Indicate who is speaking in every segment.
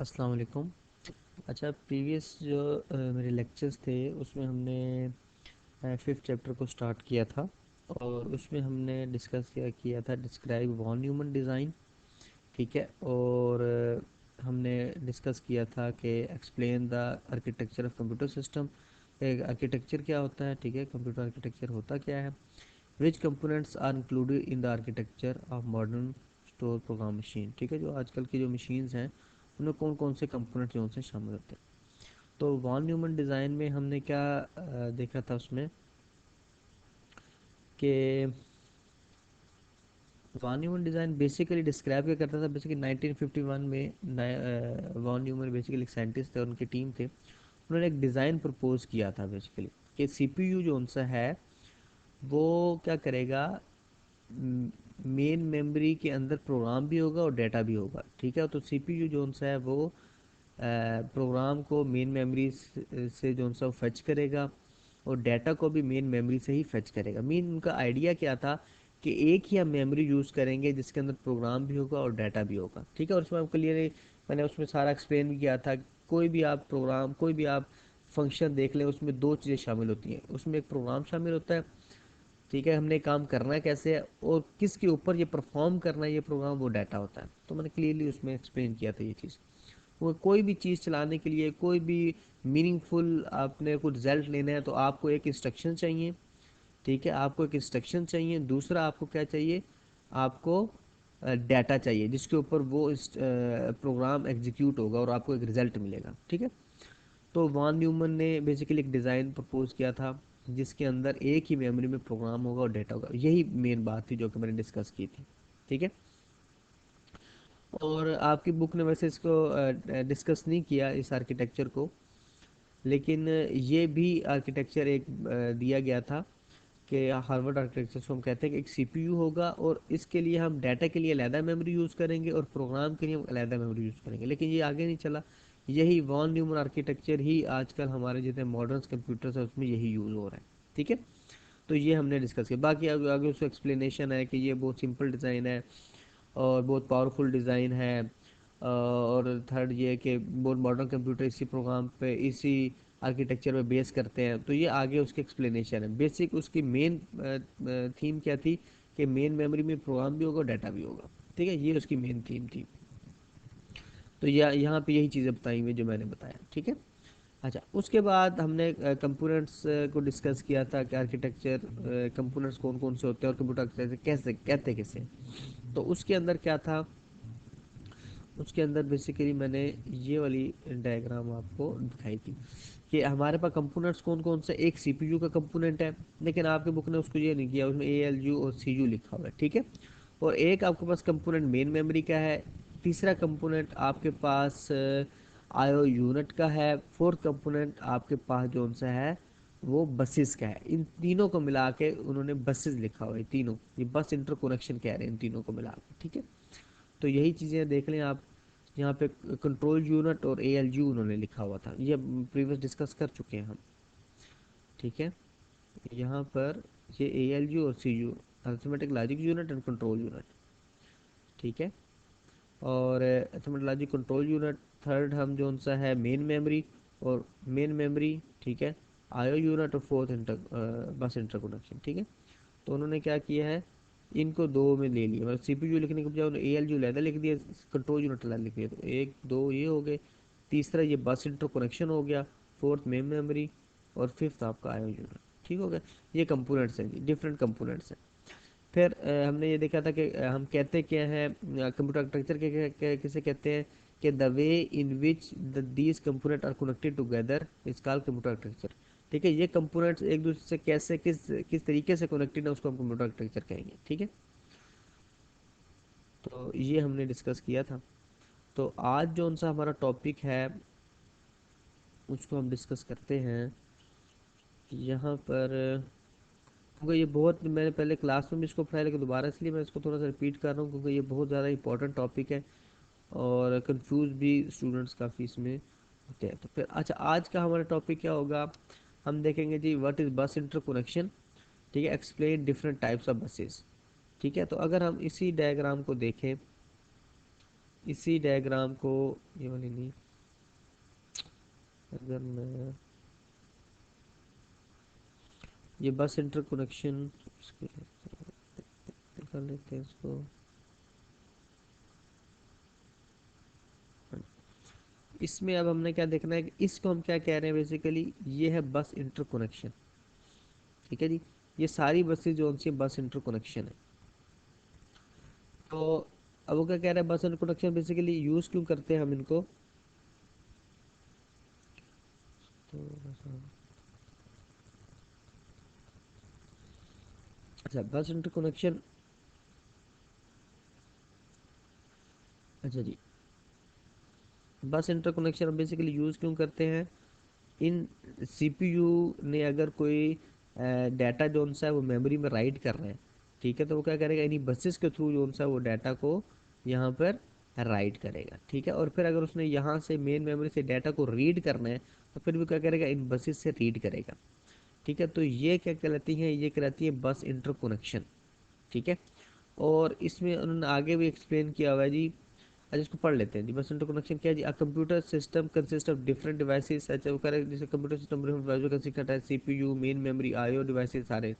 Speaker 1: अस्सलाम वालेकुम। अच्छा, प्रीवियस जो मेरे लेक्चर्स थे उसमें हमने फिफ्थ चैप्टर को स्टार्ट किया था और उसमें हमने डिस्कस किया था डिस्क्राइब वॉन न्यूमन डिज़ाइन। ठीक है। और हमने डिस्कस किया था कि explain the architecture of computer system. एक आर्किटेक्चर क्या होता है, ठीक है, कंप्यूटर आर्किटेक्चर होता क्या है, which components are included in the architecture of modern store program machine. ठीक है, जो आजकल की जो मशीन्स हैं उनमें कौन कौन से कंपोनेंट जो उनसे शामिल होते हैं। तो वॉन न्यूमन डिज़ाइन में हमने क्या देखा था उसमें कि Von Neumann design basically describe क्या करता था। बेसिकली 1951 में वॉन न्यूमन बेसिकली एक साइंटिस्ट थे और उनकी टीम थे। उन्होंने एक डिज़ाइन प्रपोज किया था बेसिकली कि सीपीयू जो उनसा है वो क्या करेगा, मेन मेमोरी के अंदर प्रोग्राम भी होगा और डेटा भी होगा। ठीक है, तो सीपीयू जो उनसा है वो प्रोग्राम को मेन मेमोरी से जो उनसा फेच करेगा और डेटा को भी मेन मेमोरी से ही फेच करेगा। मेन उनका आइडिया क्या था कि एक ही हम मेमोरी यूज़ करेंगे जिसके अंदर प्रोग्राम भी होगा और डाटा भी होगा। ठीक है, और उसमें हम क्लियर मैंने उसमें सारा एक्सप्लेन भी किया था। कोई भी आप प्रोग्राम, कोई भी आप फंक्शन देख लें, उसमें दो चीज़ें शामिल होती हैं। उसमें एक प्रोग्राम शामिल होता है, ठीक है, हमने काम करना कैसे है और किसके ऊपर ये परफॉर्म करना है ये प्रोग्राम, वो डाटा होता है। तो मैंने क्लियरली उसमें एक्सप्लेन किया था ये चीज़। वो कोई भी चीज़ चलाने के लिए, कोई भी मीनिंगफुल आपने कुछ रिजल्ट लेना है तो आपको एक इंस्ट्रक्शन चाहिए। ठीक है, आपको एक इंस्ट्रक्शन चाहिए। दूसरा आपको क्या चाहिए, आपको डाटा चाहिए जिसके ऊपर वो प्रोग्राम एग्जीक्यूट होगा और आपको एक रिजल्ट मिलेगा। ठीक है, तो वॉन न्यूमन ने बेसिकली एक डिज़ाइन प्रपोज किया था जिसके अंदर एक ही मेमोरी में प्रोग्राम होगा और डेटा होगा। यही मेन बात थी जो कि मैंने डिस्कस की थी। ठीक है, और आपकी बुक ने वैसे इसको डिस्कस नहीं किया इस आर्किटेक्चर को, लेकिन ये भी आर्किटेक्चर एक दिया गया था कि हार्वर्ड आर्किटेक्चर को हम कहते हैं कि एक सीपीयू होगा और इसके लिए हम डाटा के लिए अलहदा मेमोरी यूज़ करेंगे और प्रोग्राम के लिए हम अलहदा मेमोरी यूज़ करेंगे। लेकिन ये आगे नहीं चला। यही वॉन न्यूमन आर्किटेक्चर ही आजकल हमारे जितने मॉडर्न कंप्यूटर्स है उसमें यही यूज़ हो रहा है। ठीक है, तो ये हमने डिस्कस किया। बाकी आगे आगे उसका एक्सप्लेनेशन है कि ये बहुत सिंपल डिज़ाइन है और बहुत पावरफुल डिज़ाइन है। और थर्ड ये कि बहुत मॉडर्न कंप्यूटर इसी प्रोग्राम पे, इसी आर्किटेक्चर पे बेस करते हैं। तो ये आगे उसकी एक्सप्लेनेशन है। बेसिक उसकी मेन थीम क्या थी कि मेन मेमोरी में प्रोग्राम भी होगा, डाटा भी होगा। ठीक है, ये उसकी मेन थीम थी। तो यहाँ पे यही चीज़ें बताई हुई जो मैंने बताया। ठीक है। अच्छा, उसके बाद हमने कंपोनेंट्स को डिस्कस किया था कि आर्किटेक्चर कंपोनेंट्स कौन कौन से होते हैं और कंप्यूटर आर्किटेक्चर कैसे कहते किसे हैं। तो उसके अंदर क्या था, उसके अंदर बेसिकली मैंने ये वाली डायग्राम आपको दिखाई थी कि हमारे पास कंपोनेंट्स कौन कौन से। एक सीपीयू का कंपोनेंट है, लेकिन आपके बुक ने उसको ये नहीं किया, उसमें ए एल यू और सी यू लिखा हुआ है। ठीक है, और एक आपके पास कंपोनेंट मेन मेमोरी का है। तीसरा कंपोनेंट आपके पास आईओ यूनिट का है। फोर्थ कंपोनेंट आपके पास जो सा है वो बसेस का है। इन तीनों को मिला के उन्होंने बसेस लिखा हुआ है। तीनों ये बस इंटरकनेक्शन कह रहे हैं इन तीनों को मिला के। ठीक है, तो यही चीज़ें देख लें आप। यहाँ पे कंट्रोल यूनिट और ए एल यू उन्होंने लिखा हुआ था, ये प्रीवियस डिस्कस कर चुके हैं हम। ठीक है, यहाँ पर ये ए एल यू और C U, arithmetic logic unit and control unit. ठीक है, और arithmetic logic control unit. Third हम जो सा है मेन मेमोरी और मेन मेमोरी। ठीक है, आईओ यूनिट और फोर्थ बस इंटरकनेक्शन। ठीक है, तो उन्होंने क्या किया है, इनको दो में ले लिया। मतलब सीपीयू लिखने के बजाय उन्होंने ए एल यू लैदा लिख दिया, कंट्रोल यूनिट अलग लिख दिया। तो एक दो ये हो गए, तीसरा ये बस इंटरकनेक्शन हो गया, फोर्थ मेन मेमोरी और फिफ्थ आपका आईओ यूनिट। ठीक हो गया, ये कंपोनेंट्स हैं, डिफरेंट कंपोनेंट्स हैं। फिर हमने ये देखा था कि हम कहते क्या हैं कंप्यूटर आर्किटेक्चर के किसे कहते हैं कि the way in which these component are connected together is called computer architecture. ठीक है, ये कंपोनेंट्स एक दूसरे से कैसे किस किस तरीके से कनेक्टेड है उसको हम कंप्यूटर आर्किटेक्चर कहेंगे। ठीक है, तो ये हमने डिस्कस किया था। तो आज जो सा हमारा टॉपिक है उसको हम डिस्कस करते हैं यहाँ पर। क्योंकि ये बहुत, मैंने पहले क्लास में भी इसको पढ़ाया लेकिन दोबारा इसलिए मैं इसको थोड़ा सा रिपीट कर रहा हूँ क्योंकि ये बहुत ज़्यादा इंपॉर्टेंट टॉपिक है और कंफ्यूज भी स्टूडेंट्स काफ़ी इसमें होते हैं। तो फिर अच्छा, आज का हमारा टॉपिक क्या होगा, हम देखेंगे जी व्हाट इज़ बस इंटरकनेक्शन। ठीक है, explain different types of buses. ठीक है, तो अगर हम इसी डायग्राम को देखें इसी डायग्राम को, ये वाली नहीं, अगर मैं ये बस इंटरकनेक्शन कर लेते हैं इसको। इसमें अब हमने क्या देखना है कि इसको हम क्या कह रहे हैं, बेसिकली ये है बस इंटरकनेक्शन। ठीक है जी, ये सारी बसेस जो उनसे बस इंटरकनेक्शन है। तो अब वो क्या कह रहे हैं, बस इंटरकनेक्शन बेसिकली यूज क्यों करते हैं हम इनको। तो अच्छा, बस इंटरकनेक्शन, अच्छा जी, बस इंटरकनेक्शन बेसिकली यूज क्यों करते हैं। इन सीपीयू ने अगर कोई डाटा जो सा है वो मेमोरी में राइट कर रहे हैं, ठीक है, तो वो क्या करेगा, इन्हीं बसेस के थ्रू जो सा वो डाटा को यहाँ पर राइट करेगा। ठीक है, और फिर अगर उसने यहाँ से मेन मेमोरी से डाटा को रीड करना है, तो फिर भी क्या करेगा, इन बसेस से रीड करेगा। ठीक है, तो ये क्या कहलाती है, ये कहलाती है बस इंटरकनेक्शन। ठीक है, और इसमें उन्होंने आगे भी एक्सप्लेन किया हुआ है जी। अच्छा, इसको पढ़ लेते हैं जी। बस इंटरकनेक्शन क्या है जी, a computer system consist of different devices, such वो कह रहे हैं जैसे computer system different devices consist करता है, CPU, main memory, IO devices सारे।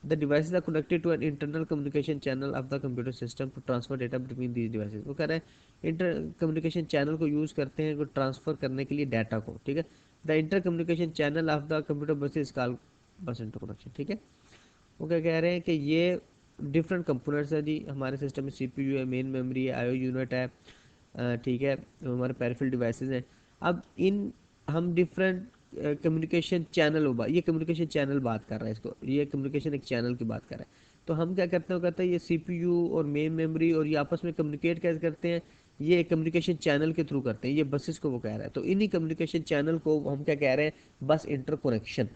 Speaker 1: The devices are connected to an internal communication channel of the computer system to transfer data between these devices. वो कह रहे हैं इंटर कम्युनिकेशन चैनल को use करते हैं को ट्रांसफर करने के लिए डाटा को। ठीक है, the inter communication channel of the computer बस इज कॉल्ड बस इंटरकनेक्शन। ठीक है, वो क्या कह रहे हैं कि ये डिफरेंट कंपोनेंट्स है जी हमारे सिस्टम में, सीपीयू है, मेन मेमोरी है, आईओ यूनिट है, ठीक है, हमारे पेरिफेरल डिवाइसेस हैं। अब इन हम डिफरेंट कम्युनिकेशन चैनल, ये कम्युनिकेशन चैनल बात कर रहा है इसको, ये कम्युनिकेशन एक चैनल की बात कर रहा है। तो हम क्या करते हैं, वो कहते हैं ये सीपीयू और मेन मेमोरी और ये आपस में कम्युनिकेट कैसे करते हैं, ये कम्युनिकेशन चैनल के थ्रू करते हैं, ये बसेस को वो कह रहा है। तो इन्हीं कम्युनिकेशन चैनल को हम क्या कह रहे हैं, बस इंटरकनेक्शन।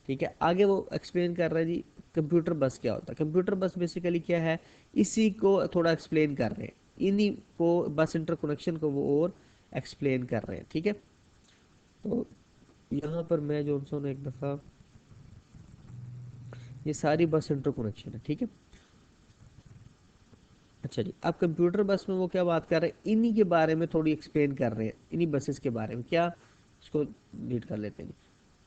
Speaker 1: ठीक है, आगे वो एक्सप्लेन कर रहा है जी कंप्यूटर बस क्या होता है। कंप्यूटर बस बेसिकली क्या है, इसी को थोड़ा एक्सप्लेन कर रहे हैं, इन्हीं को बस इंटरकनेक्शन को वो और एक्सप्लेन कर रहे हैं। ठीक है, तो यहाँ पर मैं जो एक दफ़ा, ये सारी बस इंटरकनेक्शन है। ठीक है, अच्छा जी, अब कंप्यूटर बस में वो क्या बात कर रहे हैं, इन्हीं के बारे में थोड़ी एक्सप्लेन कर रहे हैं, इन्हीं बसेस के बारे में। क्या, इसको रीड कर लेते हैं।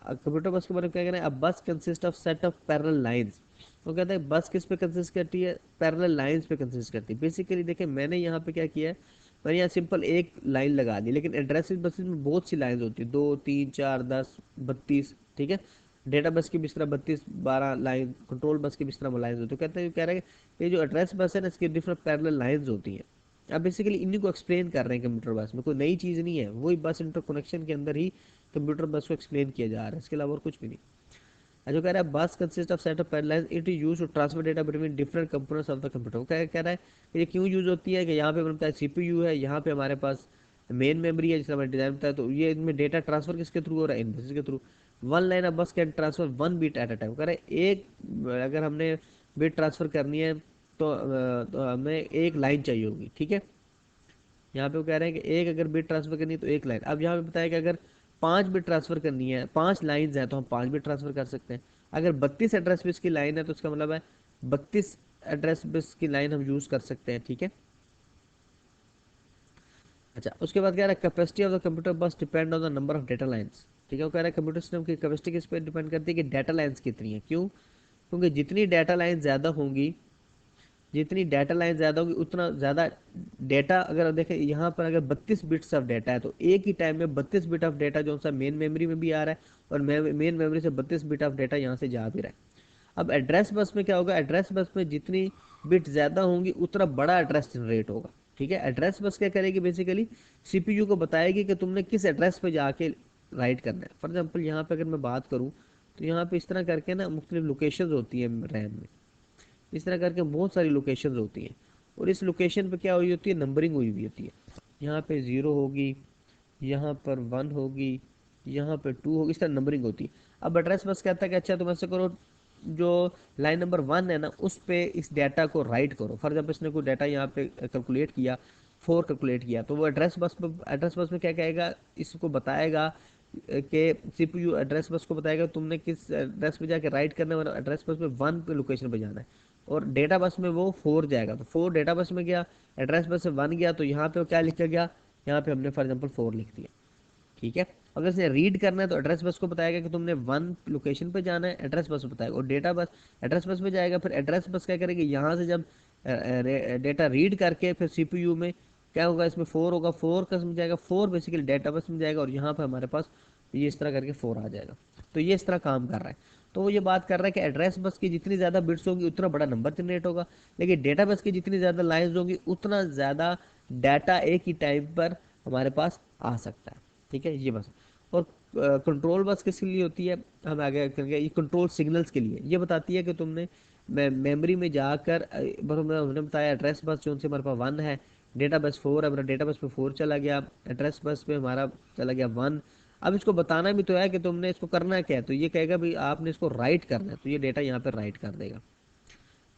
Speaker 1: कंप्यूटर बस के बारे में क्या कह रहे हैं, अब बस consist of set of parallel lines. वो कहते हैं बस किस पे कंसिस्ट करती है, पैरेलल लाइंस पे कंसिस्ट करती है। बेसिकली देखिए, मैंने यहाँ पे क्या किया है, मैंने यहाँ सिंपल एक लाइन लगा दी, लेकिन एड्रेसिस बसेस में बहुत सी लाइंस होती है, 2 3 4 10 32। ठीक है, डेटा बस की भी इस तरह 32 12 लाइन, कंट्रोल बस की भी इस तरह लाइन्स होती है। कहते हैं, कह रहे हैं कि ये जो एड्रेस बस है ना, इसकी डिफरेंट पैरेलल लाइंस होती हैं। अब बेसिकली इन्हीं को एक्सप्लेन कर रहे हैं कंप्यूटर बस में, कोई नई चीज़ नहीं है, वही बस इंटरकनेक्शन के अंदर ही कंप्यूटर बस को एक्सप्लेन किया जा रहा है, इसके अलावा और कुछ भी नहीं। जो कह रहा है bus consist of set of parallel, it is used to transfer data between different components of the computer. वो कह रहा है कि ये क्यों यूज होती है, कि यहाँ पे बनता है सीपीयू है, यहाँ पे हमारे पास मेन मेमोरी है, जिसका हमारा डिजाइन होता है, तो ये इनमें डेटा ट्रांसफर किसके थ्रू हो रहा है, इन बसेस के थ्रू। One line of bus can transfer one bit at a time. कह रहा है एक, अगर हमने बिट ट्रांसफर करनी है तो हमें एक लाइन चाहिए होगी। ठीक है, यहाँ पे वो कह रहे हैं कि एक अगर बिट ट्रांसफर करनी है तो एक लाइन। अब यहाँ पे बताया कि अगर 5 बिट ट्रांसफर करनी है, 5 लाइन्स हैं, तो हम 5 बिट ट्रांसफर कर सकते हैं। अगर 32 एड्रेस बेस की लाइन है, तो इसका मतलब है 32 एड्रेस बेस की लाइन हम यूज कर सकते हैं। ठीक है, अच्छा, उसके बाद कह रहा है कैपेसिटी ऑफ द कंप्यूटर बस depend on the number of data lines. ठीक है, वो कह रहा है कंप्यूटर सिस्टम की कैपेसिटी किस पे डिपेंड करती है, कि डाटा लाइन्स कितनी है। क्यों, क्योंकि जितनी डाटा लाइन ज्यादा होंगी, जितनी डाटा लाइन ज़्यादा होगी उतना ज़्यादा डेटा, अगर देखें यहाँ पर अगर 32 बिट्स ऑफ डेटा है, तो एक ही टाइम में 32 बिट ऑफ डेटा जो सा मेन मेमोरी में भी आ रहा है, और मेन मेमोरी से 32 बिट ऑफ डेटा यहाँ से जा भी रहा है। अब एड्रेस बस में क्या होगा, एड्रेस बस में जितनी बिट ज़्यादा होंगी उतना बड़ा एड्रेस जनरेट होगा। ठीक है, एड्रेस बस क्या करेगी, बेसिकली सीपीयू को बताएगी कि तुमने किस एड्रेस पे जाके राइट करना है। फॉर एग्जाम्पल यहाँ पे अगर मैं बात करूँ, तो यहाँ पे इस तरह करके ना मुख्तलिफ लोकेशन होती है रैम में, इस तरह करके बहुत सारी लोकेशंस होती हैं, और इस लोकेशन पे क्या हुई होती है, नंबरिंग हुई हुई होती है। यहाँ पे 0 होगी, यहाँ पर 1 होगी, यहाँ पे 2 होगी, इस तरह नंबरिंग होती है। अब एड्रेस बस कहता है कि अच्छा तुम ऐसे करो, जो लाइन नंबर 1 है ना, उस पे इस डाटा को राइट करो। फॉर एग्जाम्पल इसने कोई डाटा यहाँ पे कैलकुलेट किया, 4 कैलकुलेट किया, तो वो एड्रेस बस में क्या कहेगा, इसको बताएगा कि सीपीयू एड्रेस बस को बताएगा तुमने किस एड्रेस पे जाके राइट करना है, और एड्रेस बस पे 1 पे लोकेशन पे जाना है। और डेटा बस में वो 4 जाएगा, तो 4 डेटा बस में गया, एड्रेस बस से 1 गया, तो यहाँ पे क्या लिखा गया, यहाँ पे हमने फॉर एग्जाम्पल 4 लिख दिया। ठीक है, अगर इसे रीड करना है तो एड्रेस बस को बताएगा कि तुमने 1 लोकेशन पे जाना है, एड्रेस बस बताएगा, और डेटा बस एड्रेस बस में जाएगा, फिर एड्रेस बस क्या करेगी, यहाँ से जब डेटा रीड करके फिर सीपीयू में क्या होगा, इसमें 4 होगा, 4 का समझ जाएगा, 4 बेसिकली डेटा बस में जाएगा, और यहाँ पे हमारे पास ये इस तरह करके 4 आ जाएगा। तो ये इस तरह काम कर रहा है। तो वो ये बात कर रहा है कि एड्रेस बस की जितनी ज़्यादा बिट्स होगी उतना बड़ा नंबर जनरेट होगा, लेकिन डेटा बस की जितनी ज़्यादा लाइन्स होगी उतना ज़्यादा डाटा एक ही टाइम पर हमारे पास आ सकता है। ठीक है, ये बस। और कंट्रोल बस किस लिए होती है, हम आगे करेंगे, ये कंट्रोल सिग्नल्स के लिए, ये बताती है कि तुमने मेमोरी में जाकर हमने बताया एड्रेस बस जो उनसे हमारे पास 1 है, डेटा बस 4 है, हमारा डेटा बस पे 4 चला गया, एड्रेस बस पे हमारा चला गया 1। अब इसको बताना भी तो है कि तुमने इसको करना क्या है, तो ये कहेगा भाई आपने इसको राइट करना है, तो ये डेटा यहाँ पर राइट कर देगा।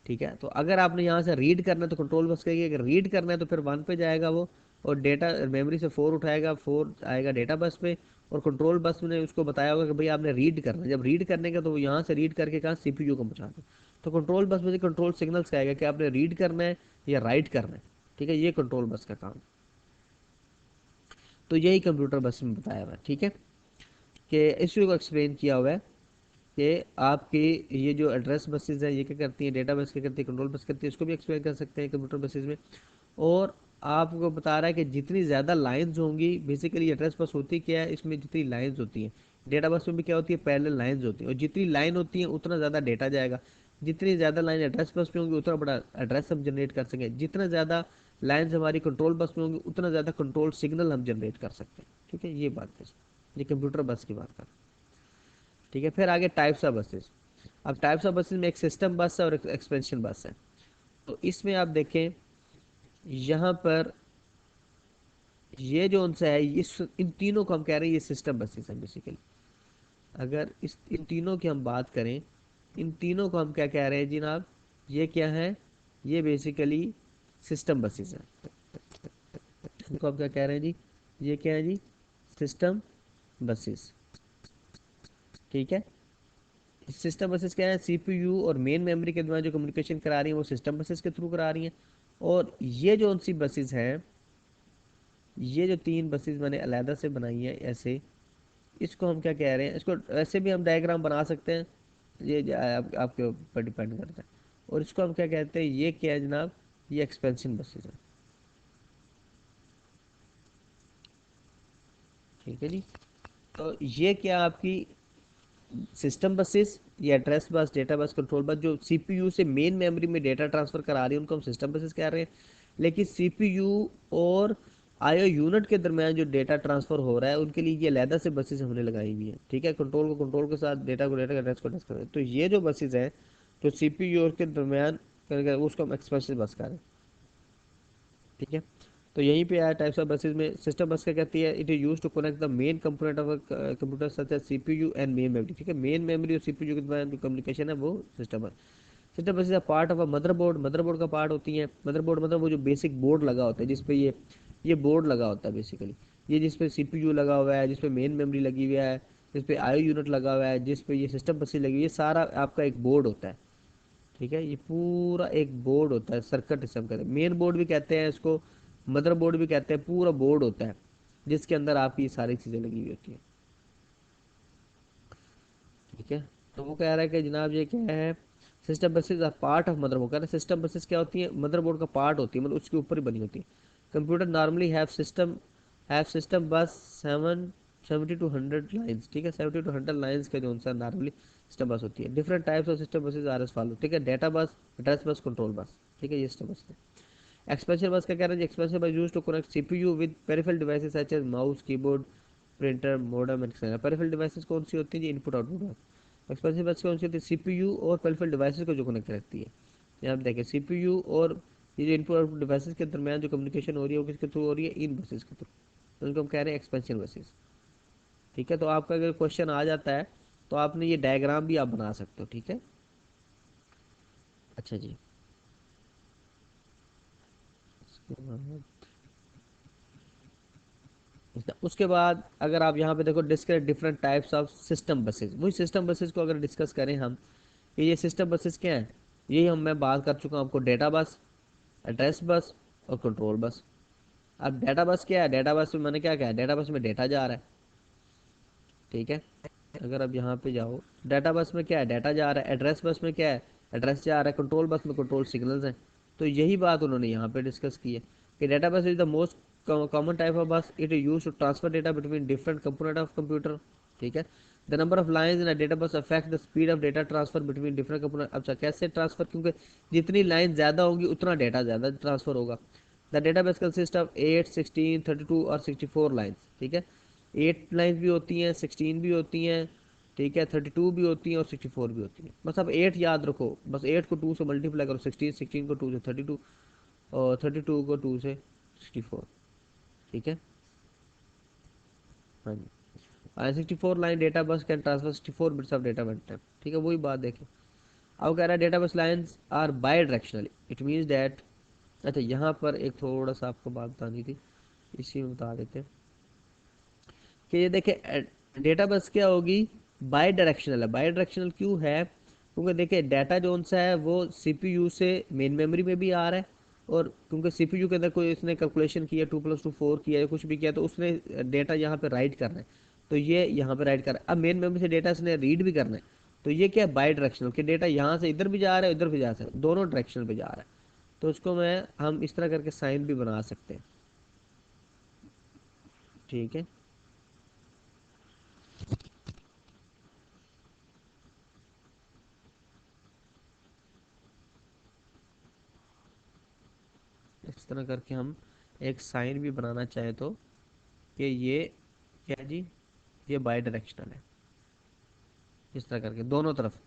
Speaker 1: ठीक है, तो अगर आपने यहाँ से रीड करना है तो कंट्रोल बस कहेगी, अगर रीड करना है तो फिर 1 पे जाएगा वो, और डेटा मेमोरी से 4 उठाएगा, 4 आएगा डेटा बस पे, और कंट्रोल बस ने उसको बताया होगा कि भाई आपने रीड करना है, जब रीड करने का तो वो यहाँ से रीड करके कहाँ सीपीयू को पहुँचा दे। तो कंट्रोल बस में कंट्रोल सिग्नल्स कहेगा कि आपने रीड करना है या राइट करना है। ठीक है, ये कंट्रोल बस का काम। तो यही कंप्यूटर बस में बताया हुआ है। ठीक है, कि इसी को एक्सप्लेन किया हुआ है कि आपकी ये जो एड्रेस बसेज है ये क्या करती है, डेटा बस क्या करती है, कंट्रोल बस करती है, इसको भी एक्सप्लेन कर सकते हैं कंप्यूटर बसेज में। और आपको बता रहा है कि जितनी ज़्यादा लाइंस होंगी, बेसिकली एड्रेस बस होती क्या है, इसमें जितनी लाइंस होती हैं, डेटा बस में भी क्या होती है, पैरेलल लाइंस होती हैं, और जितनी लाइन होती है उतना ज़्यादा डेटा जाएगा। जितनी ज़्यादा लाइन एड्रेस बस में होंगी उतना बड़ा एड्रेस हम जनरेट कर सकेंगे, जितना ज़्यादा लाइन्स हमारी कंट्रोल बस में होंगी उतना ज़्यादा कंट्रोल सिग्नल हम जनरेट कर सकते हैं। ठीक है, ये बात है, ये कंप्यूटर बस की बात कर। ठीक है, फिर आगे टाइप्स ऑफ बसेस। अब टाइप्स ऑफ बसेस में एक सिस्टम बस है और एक एक्सपेंशन बस है। तो इसमें आप देखें यहाँ पर ये जो उनसे है, इन तीनों को हम कह रहे हैं ये सिस्टम बसेस हैं बेसिकली। अगर इन तीनों की हम बात करें, इन तीनों को हम क्या कह रहे हैं जनाब, ये क्या है, ये बेसिकली सिस्टम बसेस हैं। इनको हम क्या कह रहे हैं जी, ये क्या है जी, सिस्टम बसेस। ठीक है, सिस्टम बसेस क्या है, सीपीयू और मेन मेमोरी के दरमियान जो कम्युनिकेशन करा रही है वो सिस्टम बसेस के थ्रू करा रही हैं। और ये जो उनसी बसेस हैं, ये जो 3 बसेस मैंने अलहदा से बनाई है ऐसे, इसको हम क्या कह रहे हैं, इसको ऐसे भी हम डायग्राम बना सकते हैं, ये आपके ऊपर डिपेंड करता है। और इसको हम क्या कहते हैं, ये क्या है जनाब, ये एक्सपेंशन बसेस है। ठीक है जी, तो ये क्या आपकी सिस्टम बसेस, ये address bus, data bus, control बस जो सीपीयू से मेन मेमोरी में डेटा ट्रांसफर करा रही है उनको हम सिस्टम बसेस कह रहे हैं। लेकिन सीपीयू और आईओ यूनिट के दरमियान जो डेटा ट्रांसफर हो रहा है उनके लिए ये अलहदा से बसेस हमने लगाई हुई है। ठीक है, कंट्रोल को कंट्रोल के साथ, डेटा को डेटा, एड्रेस को एड्रेस कर, तो ये जो बसेस हैं जो सीपीयू और के दरमियान उसको हम एक्सपेंसिव बस कह रहे हैं। ठीक है, तो यहीं पे आया टाइप्स ऑफ बसेस में सिस्टम बस क्या कहती है, it is used to connect the main component of computer such as CPU and main memory. ठीक है, मेन मेमोरी और सीपीयू के दरमियान जो कम्युनिकेशन है वो सिस्टम बस। सिस्टम बस is part of a motherboard, motherboard का पार्ट होती है। मदरबोर्ड मतलब वो जो बेसिक बोर्ड लगा होता है जिसपे ये बोर्ड लगा होता है बेसिकली, ये जिसपे सीपीयू लगा हुआ है, जिसपे मेन मेमोरी लगी हुई है, जिसपे आईओ यूनिट लगा हुआ है, जिसपे ये सिस्टम बसेस लगी हुई है, ये सारा आपका एक बोर्ड होता है। ठीक है, ये पूरा एक बोर्ड होता है, सर्किट सिस्टम कहते हैं, मेन बोर्ड भी कहते हैं इसको, मदर बोर्ड भी कहते हैं, पूरा बोर्ड होता है जिसके अंदर आपकी ये सारी चीज़ें लगी हुई होती हैं। ठीक है, तो वो कह रहा है कि जनाब ये क्या है, system buses are part of motherboard. कह रहे हैं सिस्टम बसेस क्या होती है, मदरबोर्ड का पार्ट होती है, मतलब उसके ऊपर ही बनी होती है। कंप्यूटर नॉर्मली हैव सिस्टम बस 70 to 100 लाइन्स। ठीक है, 70 to 100 लाइन्स का जो उनका नॉर्मली सिस्टम बस होती है। Different types of system buses R S follow. ठीक है, डेटा बस, एड्रेस बस, कंट्रोल बस। ठीक है, ये सिस्टम बस है। एक्सपेंशन बस का कह रहे हैं, expansion bus used to connect CPU with peripheral devices such as mouse, keyboard, printer, modem etcetera. Peripheral devices कौन सी होती है जी, इनपुट आउटपुट। एक्सपेंसिव बस कौन सी होती है, सीपीयू और पेरिफेरल डिवाइसेस को जो कनेक्ट रखती है। यहाँ पे देखिए सीपीयू और ये जो इनपुट आउटपुट डिवाइसेस के दरमियान जो कम्युनिकेशन हो रही है वो किसके थ्रू हो रही है, इन बसेस के थ्रू, तो उनको हम कह रहे हैं एक्सपेंशन बसेस। ठीक है, तो आपका अगर क्वेश्चन आ जाता है तो आपने ये डायग्राम भी आप बना सकते हो। ठीक है, अच्छा जी, उसके बाद अगर आप यहाँ पे देखो discuss different types of system buses, वही सिस्टम बसेस को अगर डिस्कस करें हम कि ये सिस्टम बसेस क्या है, यही मैं बात कर चुका हूँ आपको, डेटा बस, एड्रेस बस और कंट्रोल बस। अब डेटा बस क्या है, डेटा बस में मैंने क्या कहा, डेटा बस में डेटा जा रहा है, ठीक है। अगर अब यहाँ पे जाओ, डेटा बस में क्या है, डेटा जा रहा है। एड्रेस बस में क्या है, एड्रेस जा रहा है। कंट्रोल बस में कंट्रोल सिग्नल्स हैं। तो यही बात उन्होंने यहाँ पे डिस्कस की है कि data bus is the most common type of bus, it is use to transfer data between different component of computer, ठीक है। The number of lines in a data bus affect the speed of data transfer between different component. अच्छा, कैसे transfer, क्योंकि जितनी line ज़्यादा होगी उतना data ज़्यादा ट्रांसफर होगा। The data base consist of 8, 16, 32 और 64 लाइन्स, ठीक है। 8 लाइन्स भी होती हैं, 16 भी होती हैं, ठीक है, 32 भी होती हैं और 64 भी होती हैं। बस अब 8 याद रखो, बस 8 को 2 से मल्टीप्लाई करो, 16, 16 को 2 से 32 और 32 को 2 से 64, ठीक है। हाँ जी, 64 line data bus can transfer 64 bits of data one time, ठीक है। वही बात देखें। अब कह रहा है data bus lines are bidirectionally, it means that. अच्छा, यहाँ पर एक थोड़ा सा आपको बात बतानी थी, इसी में बता देते हैं कि ये देखिए डेटा बस क्या होगी, बाई डायरेक्शनल है। बाई डायरेक्शनल क्यों है, क्योंकि देखिए डाटा जो सा है वो सीपीयू से मेन मेमोरी में भी आ रहा है, और क्योंकि सीपीयू के अंदर कोई इसने कैलकुलेशन किया, 2+2 4 किया या कुछ भी किया, तो उसने डेटा यहाँ पे राइट करना है, तो ये यहाँ पे राइट कर रहा है। अब मेन मेमोरी से डेटा इसने रीड भी करना है, तो ये क्या है, बाई डायरेक्शनल, कि डेटा यहाँ से इधर भी जा रहा है, उधर भी जा सकता है, दोनों डायरेक्शन पे जा रहा है। तो उसको हम इस तरह करके साइन भी बना सकते हैं, ठीक है। इस तरह करके हम एक साइन भी बनाना चाहे तो, कि ये क्या जी, ये बाई डायरेक्शनल है, इस तरह करके दोनों तरफ।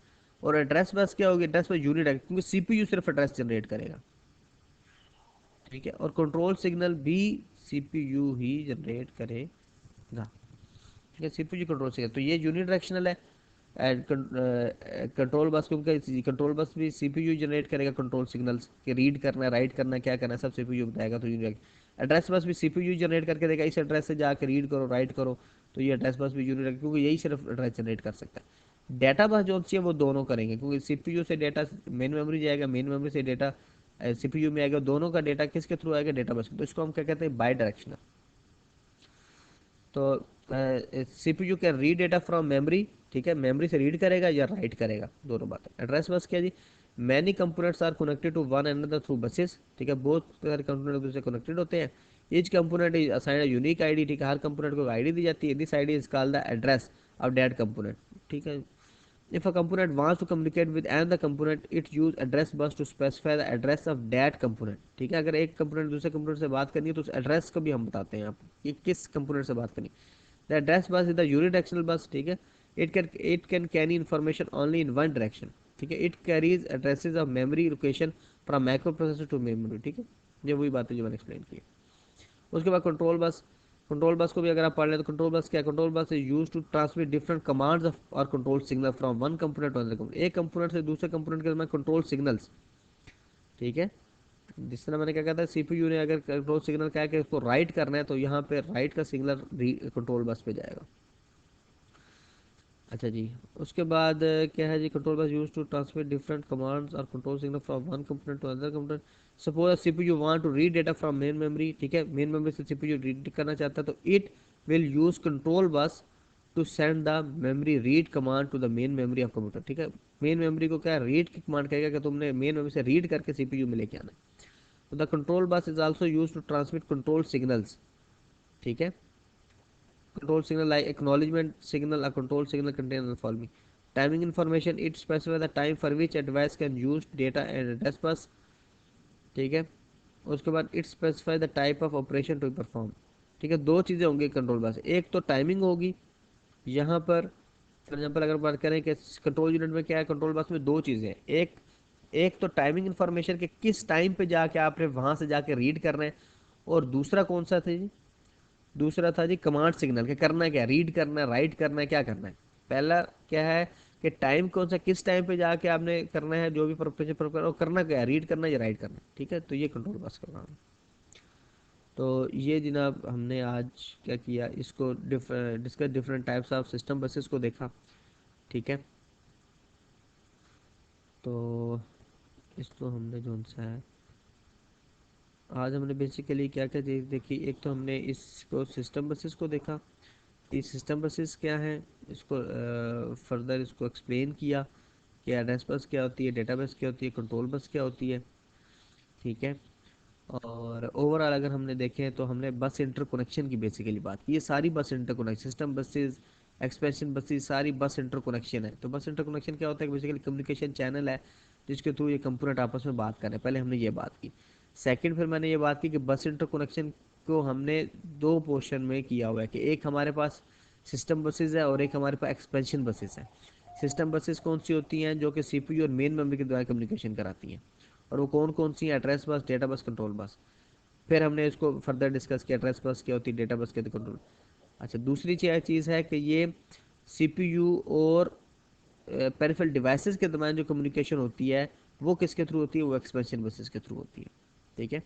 Speaker 1: और एड्रेस बस क्या होगी, एड्रेस बस यूनिट है, क्योंकि सीपीयू सिर्फ एड्रेस जनरेट करेगा, ठीक है। और कंट्रोल सिग्नल भी सीपीयू ही जनरेट करेगा, ठीक है। सीपीयू कंट्रोल सिग्नल, तो ये यूनिट डायरेक्शनल है। एंड कंट्रोल बस, क्योंकि कंट्रोल बस भी सीपीयू जनरेट करेगा कंट्रोल सिग्नल्स, कि रीड करना है, राइट करना है, क्या करना है, सब सीपीयू बताएगा। तो यूनिट एड्रेस बस भी सीपीयू जनरेट करके देगा, इस एड्रेस से जाकर रीड करो, राइट करो। तो ये एड्रेस बस भी यूनिट, क्योंकि यही सिर्फ एड्रेस जनरेट कर सकता है। डेटा बस जो चाहिए वो दोनों करेंगे, क्योंकि सीपीयू से डेटा मेन मेमोरी जाएगा, मेन मेमोरी से डेटा सीपीयू में आएगा, दोनों का डेटा किसके थ्रू आएगा, डेटा बस। तो इसको हम क्या कहते हैं, बाई डायरेक्शनल। तो CPU can read data from memory, ठीक है, मेमोरी से रीड करेगा या राइट करेगा, दोनों बात है। एड्रेस बस क्या जी, many components are connected to one another through buses, ठीक है। बहुत सारे कंपोनेंट एक दूसरे से कनेक्टेड होते हैं। Each component is assigned unique ID, ठीक है, हर कंपोनेंट को आईडी दी जाती है। This ID is called the address of that component, ठीक है। If a component wants to communicate with another component, it use address bus to specify the address of that component, ठीक है। अगर एक component दूसरे component से बात करनी है तो उस एड्रेस को भी हम बताते हैं आपको कि किस कंपोनेंट से बात करनी है। The address bus is the unidirectional bus, ठीक है। It can carry information only in one direction, ठीक है। It carries addresses of memory location from microprocessor to memory, ठीक है। ये वही बात है जो मैंने एक्सप्लेन की। उसके बाद कंट्रोल बस, कंट्रोल बस को भी अगर आप पढ़ लें तो कंट्रोल बस क्या है, control bus is use to transmit different commands और control signal from one component to other component, एक कंपोनेंट से दूसरे कंपोनेंट के कंट्रोल सिग्नल्स, ठीक है। जिस तरह मैंने क्या कहा था, सीपीयू ने अगर कंट्रोल सिग्नल क्या है कि उसको राइट करना है, तो यहाँ पे राइट का सिग्नल कंट्रोल बस पे जाएगा। अच्छा जी, उसके बाद क्या है जी, control bus use to transmit different commands और control signal from one component to other component. Suppose CPU want to read data from main memory, ठीक है, मेन मेमोरी से सीपीयू रीड करना चाहता है, तो it will use control bus to send the memory read command to the main memory of computer, ठीक है। Main memory को क्या रीड की कमांड कहेगा कि तुमने मेन मेमोरी से रीड करके सीपीयू में लेके आना है। तो the control bus is also use to transmit control signals, ठीक है। Control signal like acknowledgement signal, a control signal contain the following: timing information, it specifies the time for which a device can use data and address bus, ठीक है। उसके बाद it specify the type of operation to perform, ठीक है। दो चीज़ें होंगी control bus, एक तो टाइमिंग होगी, यहाँ पर फॉर एग्जाम्पल अगर बात करें कि कंट्रोल यूनिट में क्या है, कंट्रोल बस में दो चीज़ें हैं। एक एक तो टाइमिंग इन्फॉर्मेशन के किस टाइम पे जाके आपने वहां से जाके रीड करना है, और दूसरा कौन सा था जी, दूसरा था जी कमांड सिग्नल, के करना है क्या, रीड करना है, राइट करना है, क्या करना है। पहला क्या है कि टाइम कौन सा, किस टाइम पे जाके आपने करना है, जो भी प्रोपरेशन और करना क्या है, रीड करना है या राइट करना है, ठीक है। तो ये कंट्रोल बस का काम है। तो ये जनाब हमने आज क्या किया, इसको discuss different types of system buses को देखा, ठीक है। तो इसको हमने जो सा है, आज हमने बेसिकली क्या क्या चीज़ देखी। एक तो हमने इसको सिस्टम बसेस को देखा कि सिस्टम बसेस क्या है, इसको फर्दर इसको एक्सप्लेन किया कि एड्रेस बस क्या होती है, डेटा बस क्या होती है, कंट्रोल बस क्या होती है। ठीक है। और ओवरऑल अगर हमने देखें तो हमने बस इंटरकनेक्शन की बेसिकली बात की। ये सारी बस interconnection, system buses, expression buses, सारी बस इंटरकनेक्शन है। तो बस इंटरकनेक्शन क्या होता है, बेसिकली कम्युनिकेशन चैनल है जिसके थ्रू ये कंपोनेंट आपस में बात कर रहे हैं। पहले हमने ये बात की। सेकंड फिर मैंने ये बात की कि बस इंटरकनेक्शन को हमने दो पोर्शन में किया हुआ है कि एक हमारे पास सिस्टम बसेस है और एक हमारे पास एक्सपेंशन बसेस है। सिस्टम बसेस कौन सी होती हैं, जो कि सीपीयू और मेन मेमोरी के द्वारा कम्युनिकेशन कराती हैं। और वो कौन कौन सी, address bus, data bus, control bus. फिर हमने इसको फर्दर डिस्कस किया, एड्रेस बस क्या होती है, डेटा बस क्या होती है, कंट्रोल। अच्छा, दूसरी चीज़ है कि ये सीपीयू और पेरिफेरल डिवाइसेस के दरम्यान जो कम्युनिकेशन होती है वो किसके थ्रू होती है, वो एक्सपेंशन बसेस के थ्रू होती है। ठीक है।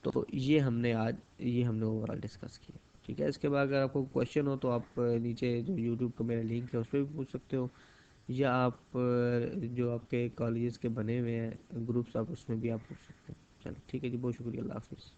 Speaker 1: तो ये हमने ओवरऑल डिस्कस किया। ठीक है। इसके बाद अगर आपको क्वेश्चन हो तो आप नीचे जो यूट्यूब का मेरा लिंक है उस पर भी पूछ सकते हो, या आप जो आपके कॉलेजेस के बने हुए हैं ग्रुप्स, आप उसमें भी आप पूछ सकते हो। चलो ठीक है जी, बहुत शुक्रिया, अल्लाह हाफिज़।